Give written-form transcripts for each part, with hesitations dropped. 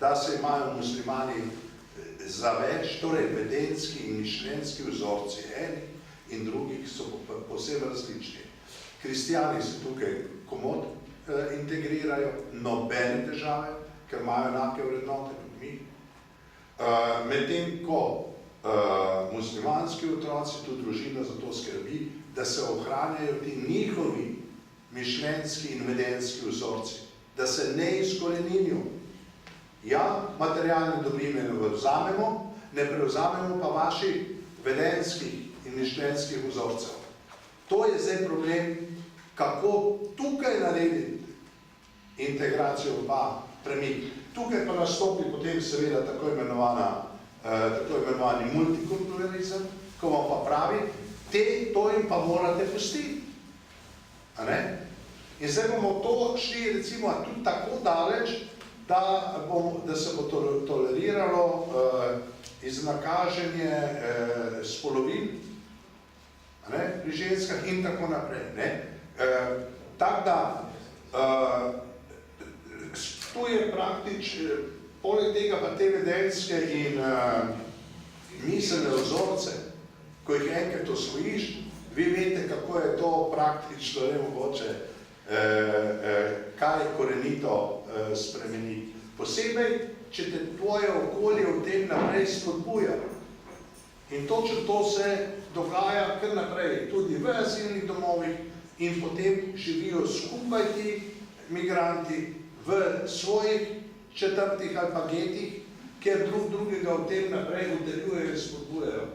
da se imajo muslimani za več, torej vedenski in mišljenjski vzorci eni in drugih so posebej različni. Kristijani se tukaj komod integrirajo, nobene težave, ker imajo enake vrednote kot mi. Medtem ko muslimanski otroci, tudi družina za to skrbi, da se ohranjajo ti njihovi mišljenjski in vedenski vzorci, da se ne izkoreninijo. Ja, materialne dobrine ne prevzamemo pa vaših vedenskih in mišljenjskih vzorcev. To je zdaj problem, kako tukaj narediti integracijo pa premik. Tukaj pa nastopi potem seveda tako imenovani multikulturalizem, ko vam pa pravi, to jim pa morate pustiti. In zdaj bomo to šli recimo tudi tako daleč, da se bo toleriralo iznakaženje spolovil pri ženskah in tako naprej. Tako da, tu je poleg tega pa te vedenske in miselne vzorce, ko jih enkrat osvojiš, vi veste, kako je to praktično nemogoče, kaj korenito spremeni. Posebej, če te tvoje okolje v tem naprej spodbuja. In točno to se dogaja kar naprej, tudi v azilnih domovih in potem živijo skupaj ti migranti v svojih četrtih ali pa getih, kjer drugega v tem naprej udeljujejo in spodbujajo.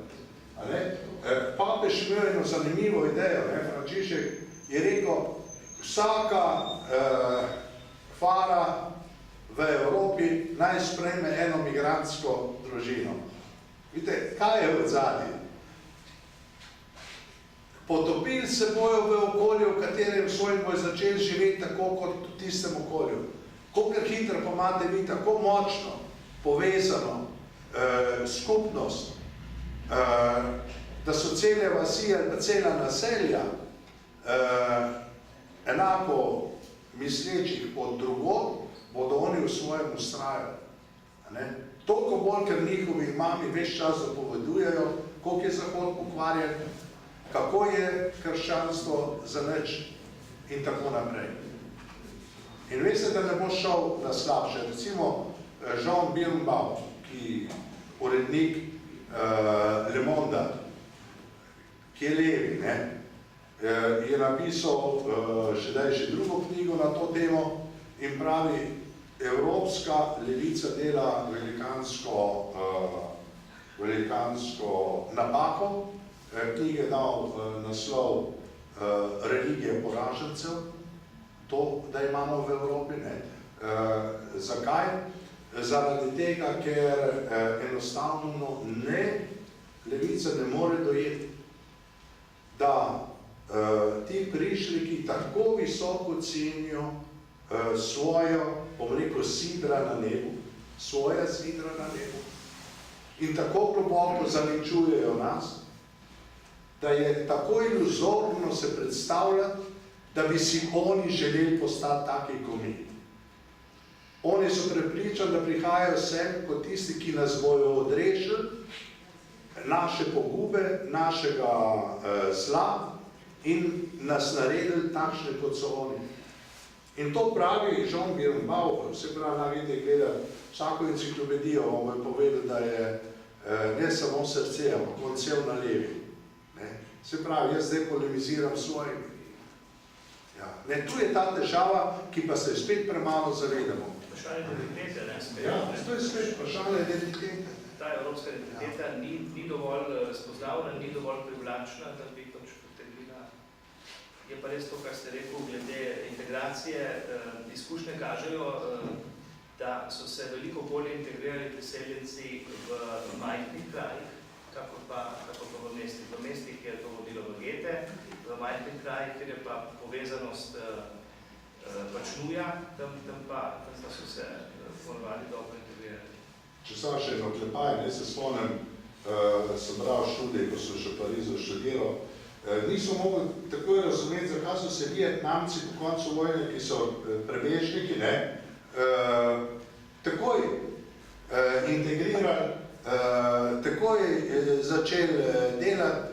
Papež imel eno zanimivo idejo, Frančišek je rekel, vsaka fara v Evropi naj sprejme eno migrantsko družino. Vidite, kaj je v zadnji? Potopili se bojo v okolju, v katerem svojim bojo začeli živeti tako kot v tistem okolju. Kolikor hitro pa imate vi tako močno povezano skupnost, da so cele vasi ali pa cela naselja enako mislečih od drugod, bodo oni v svojem ustrajali. Toliko bolj, ker njihovi mami ves čas zapovedujejo, koliko je Zahod pokvarjen, kako je krščanstvo za nič in tako naprej. In veste, da ne bo šel na slabše. Recimo Jean Birnbaum, ki urednik Le Monde, ki je levi, je napisal že drugo knjigo na to temo in pravi, evropska levica dela velikansko napako. Knjige je dal naslov Religije poražencev, to, da imamo v Evropi. Zakaj? Zaradi tega, ker enostavno levica ne more dojeti, da ti prišliki tako visoko cenijo svojo, sidra na nebu, svoja sidra na nebu in tako globoko zaničujejo nas, da je tako iluzorno se predstavljati, da bi si oni želeli postati taki kot mi. Oni so prepričani, da prihajajo sem kot tisti, ki nas bojo odrešili, naše pogube, našega zla in nas naredili takšne, kot so oni. In to pravi Jean Birnbaum, se pravi, navidite gledati vsako enciklopedijo, vam bo povedal, da je ne samo srce, ampak on cel na levi. Se pravi, jaz zdaj polemiziram svojimi. Tu je ta težava, ki pa se spet premalo zavedamo. Vprašanje identitete, ne? Ja, to je spet vprašanje identitete. Ta evropska identiteta ni dovolj spoznavna, ni dovolj privlačna, da bi pač potegnila. Je pa res to, kar ste rekel, glede integracije. Izkušnje kažejo, da so se veliko bolje integrirali priseljenci v majhnih krajih, kako pa v mestih. V mestih je to vodilo v gete, v majhnih krajih, kjer je pa povezanost pač nuja, tam pa so se ponovali dobro integrirali. Če sam še eno klepaj, se spomnim, sem bral študije, ko so še v Parizu študiral, niso mogli takoj razumeti, zakaj so se Vietnamci po koncu vojne, ki so prebežniki, takoj integrirali, takoj začeli delati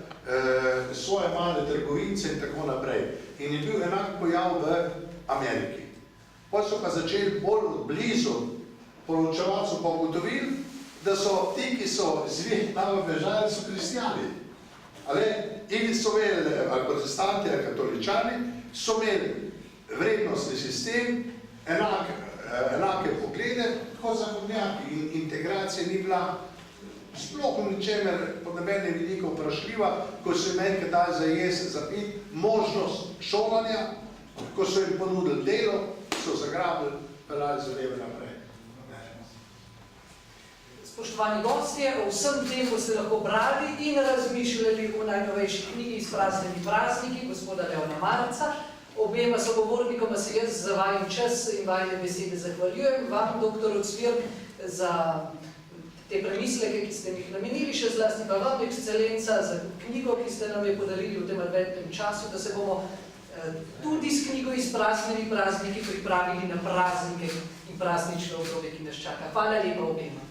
svoje male trgovince in tako naprej. In je bil enak pojav v Ameriki. Potem so pa začeli bolj blizu poročevalcev pa ugotovili, da so ti, ki so iz Vietnama bežali, so kristjani. In so imeli, ali protestanti, ali katoličani, so imeli vrednostni sistem, enake poglede, kot zahodnjaki. In integracija ni bila sploh v ničemer po nobenem veliko vprašljiva, ko so imeli kdaj za jesti, za piti, možnost šolanja, ko so jim ponudili delo, so zagrabili, pelali zadeve naprej. Spoštovani gostje, o vsem tem boste lahko brali in razmišljali v najnovejši knjigi Izpraznjeni prazniki gospoda Leona Marca. Obema sogovornikoma se jaz za vajen čas in vajne besede zahvaljujem. Vam, doktor Ocvirk, za te premisleke, ki ste mi jih namenili, še zlasti pa vam, ekscelenca, za knjigo, ki ste nam je podarili v tem adventnem času, da se bomo tudi s knjigo Izpraznjeni prazniki pripravili na praznike in praznično obdobje, ki nas čaka. Hvala lepa obema.